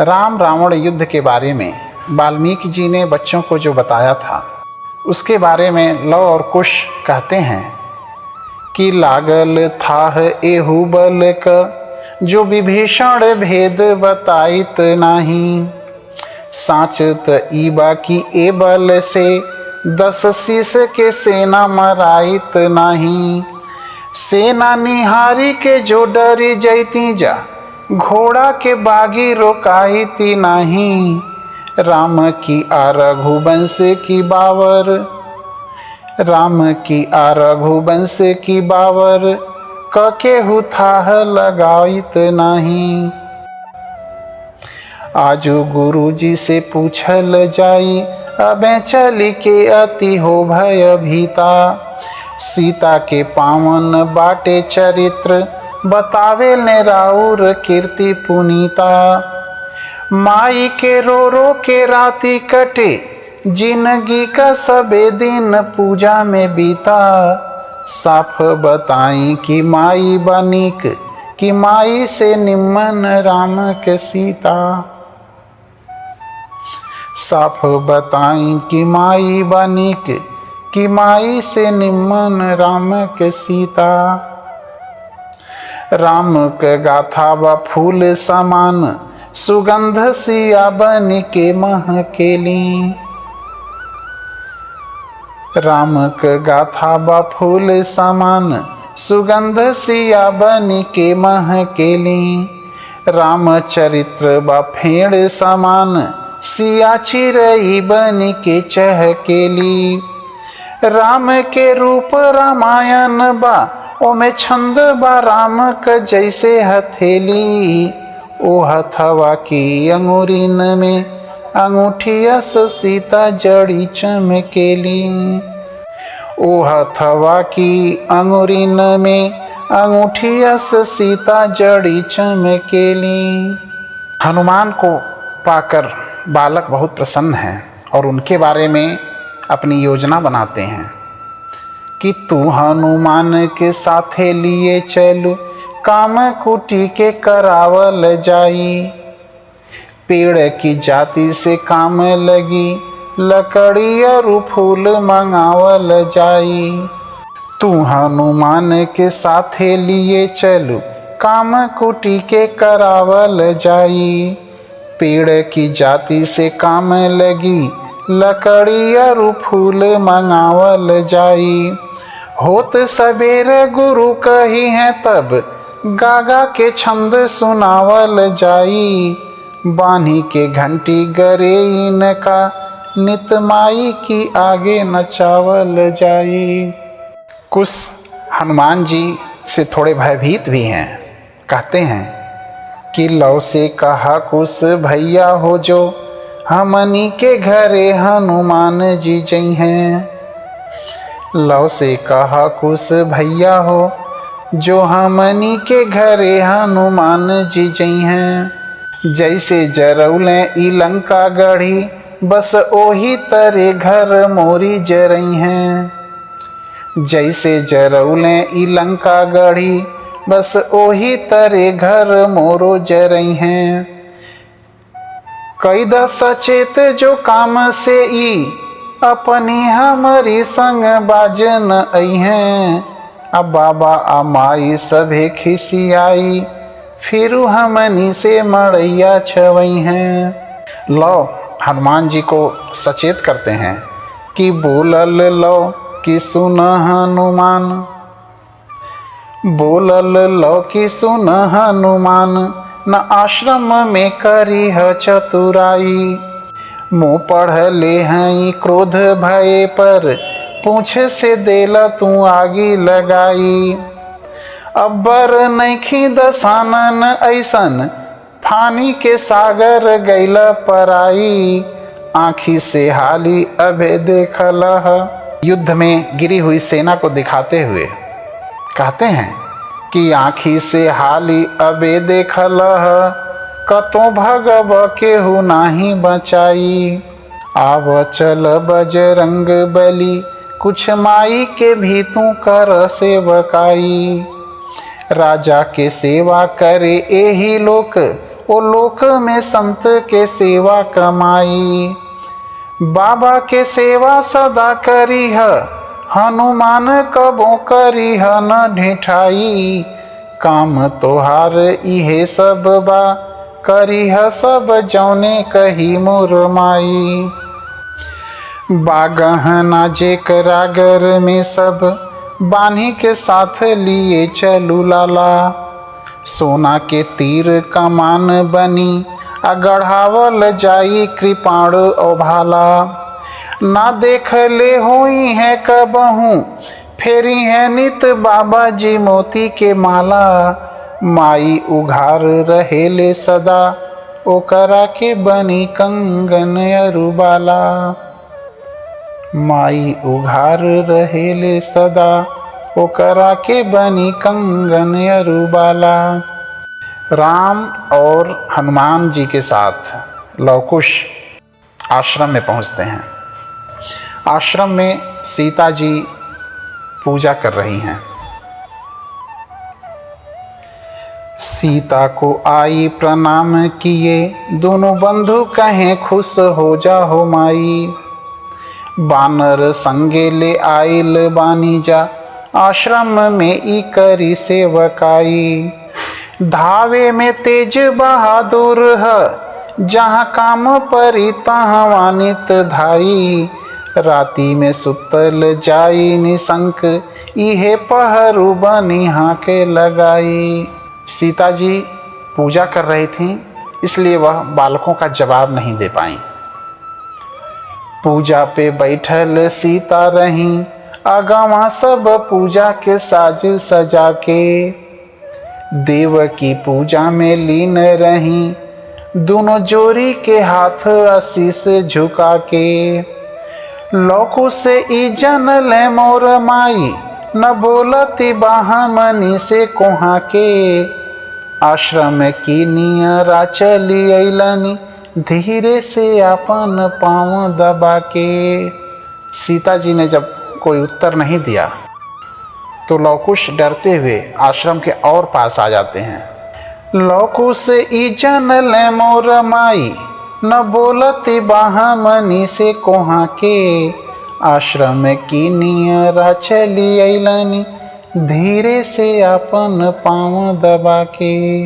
राम रावण युद्ध के बारे में वाल्मीकि जी ने बच्चों को जो बताया था उसके बारे में लव और कुश कहते हैं कि लागल थाह एहू बल क जो विभीषण भेद बताइत नाही। साच त ईबा की ए बल से 10 शीस के सेना मराइत नाही। सेना निहारी के जो डरी जैती जा घोड़ा के बागी रोकाईती नाही। राम की आ रघुवंश की बावर, राम की आ रघुवंश की बावर केहू थाह लगाइत नाही। आजू गुरु जी से पूछल जाई अबे चली के अति हो भय भीता। सीता के पावन बाटे चरित्र बतावे ने राउर कीर्ति पुनीता। माई के रो के राती कटे जिंदगी का सबे दिन पूजा में बीता। साफ बताई कि माई बनिक कि माई से निम्न राम के सीता। साफ बताई कि माई बनिक कि माई से निम्न राम के सीता। राम के गाथा व फूल समान सुगंध सिया बन के महकेली। राम के गाथा व फूल समान सुगंध सिया बन के महकेली। राम चरित्र व फेड़ समान सिया चिरई बन के चहकेली। राम के रूप रामायण बा ओमे छंद बा राम क जैसे हथेली। ओ हथवा की अंगुरीन में अंगूठियस सीता जड़ी चमकेली। ओ हथवा की अंगुरीन में अंगूठियस सीता जड़ी चमकेली। हनुमान को पाकर बालक बहुत प्रसन्न हैं और उनके बारे में अपनी योजना बनाते हैं कि तू हनुमान के साथे लिए चलू काम कुटी के करावल जाई। पेड़ की जाति से काम लगी लकड़ी और फूल मंगावल जाई। तू हनुमान के साथे लिए चलू काम कुटी के करावल जाई। पेड़ की जाति से काम लगी लकड़ी और फूल मंगावल जाई। होत सबेर गुरु कही है तब गागा के छंद सुनावल जाई। बानी के घंटी गरे इनका नित माई की आगे नचावल जाई। कुछ हनुमान जी से थोड़े भयभीत भी हैं। कहते हैं कि लव से कहा कुछ भैया हो जो हमनी के घरे हनुमान जी जई हैं। लव से कहा कुछ भैया हो जो हमनी के घरे हनुमान जी जई हैं। जैसे जरौले ई लंका गढ़ी बस ओही तरे घर मोरी जरई हैं। जैसे जरौले ई लंका गढ़ी बस ओही तरे घर मोरो जरई हैं। कैदा सचेत जो काम से ई अपनी हमारी संग बाजन आई हैं। अब बाबा आ माई सभे खिसियाई फिर हमनी से मड़ैया छवई हैं। लो हनुमान जी को सचेत करते हैं कि बोलल लो कि सुन हनुमान। बोलल लो कि सुन हनुमान न आश्रम में करी है चतुराई। मुँह पढ़ ले हैं क्रोध भय पर पूछ से देला तू आगी लगाई। अब्बर नैखी दसानन ऐसन फानी के सागर गैला पराई। आँखी से हाली अबे देखल। युद्ध में गिरी हुई सेना को दिखाते हुए कहते हैं कि आँखी से हाली अबे देखल कतो भगव केहू नाही बचाई। आव चल बजरंग बली कुछ माई के भी तू कर सेवकाई। राजा के सेवा करे एही लोक ओ लोक में संत के सेवा कमाई। बाबा के सेवा सदा करी है, हनुमान कबो करी है न ढिठाई। काम तोहार इहे सब बा, करी है सब जौने कही मोर माई। बागहना जेकरा घर में सब, बान्ही के साथ लिए चलू लाला। सोना के तीर कमान बनी, गढ़ावल जाई कृपाण ओभाला। ना देख ले होई है कबहू, फेरी है नित बाबा जी मोती के माला। माई उघार रहेले सदा, ओकरा के बनी कंगन अरुबाला। माई उघार रहेले सदा, ओकरा के बनी कंगन अरुबाला। राम और हनुमान जी के साथ लवकुश आश्रम में पहुंचते हैं। आश्रम में सीता जी पूजा कर रही हैं। सीता को आई प्रणाम किए, दोनों बंधु कहें खुश हो जाओ माई। बानर संगे ले आइल बानी जा, आश्रम में ई करी सेवकाई। धावे में तेज बहादुर है, जहाँ काम परी तहाँ वानित धाई। राती में सुतल जाई निशंक, इहे पहरू बनी हाके लगाई। सीता जी पूजा कर रही थीं, इसलिए वह बालकों का जवाब नहीं दे पाईं। पूजा पे बैठल सीता रहीं, अगवा सब पूजा के साज सजा के। देव की पूजा में लीन रहीं, दोनों जोड़ी के हाथ आशीष झुका के। लौकु से ई जनले मोर माई, न बोलती बाहमनी से कोहा के। आश्रम की नियरा चली अइलनी, धीरे से अपन पाँव दबा के। सीता जी ने जब कोई उत्तर नहीं दिया तो लवकुश डरते हुए आश्रम के और पास आ जाते हैं। लवकुश ई जनले मोर माई, न बोलती बाहमनी से कोहा के। आश्रम की नियरा चली अइलनी, धीरे से अपन पाँव दबा के।